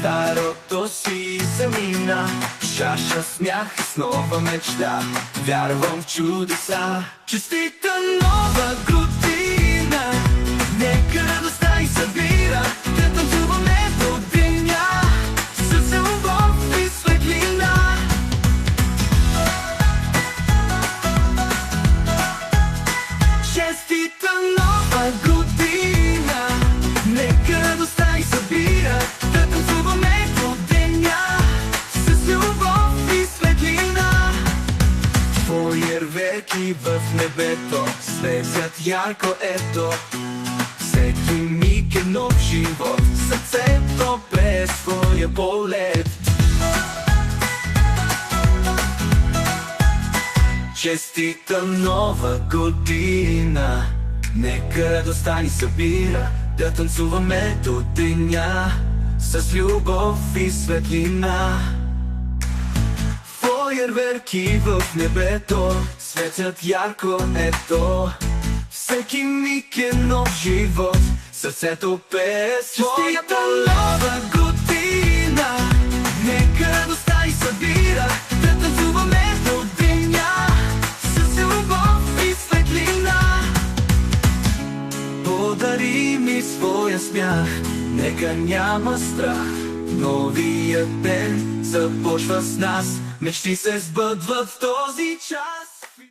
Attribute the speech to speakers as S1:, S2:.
S1: старото си замина. Чаша смях и с нова мечта, вярвам в чудеса. Честита нова година, нека радостта и събира, да танцуваме до деня с любов и светлина. Честита нова година, нека радостта и събира, да танцуваме до деня с любов и светлина. Фойерверки в небето светят ярко, ето. Всеки миг е нов живот, сърцето без своя полет. Честита нова година, нека радостта ни събира, да танцуваме до деня с любов и светлина. Фойерверки в небето светят ярко, ето. Всеки миг е нов живот, сърцето пее своята нова година. Нека радостта и събира, да танцуваме до деня с любов и светлина. Подари ми своя смях, нека няма страх. Новият ден започва с нас, мечти се сбъдват в този час.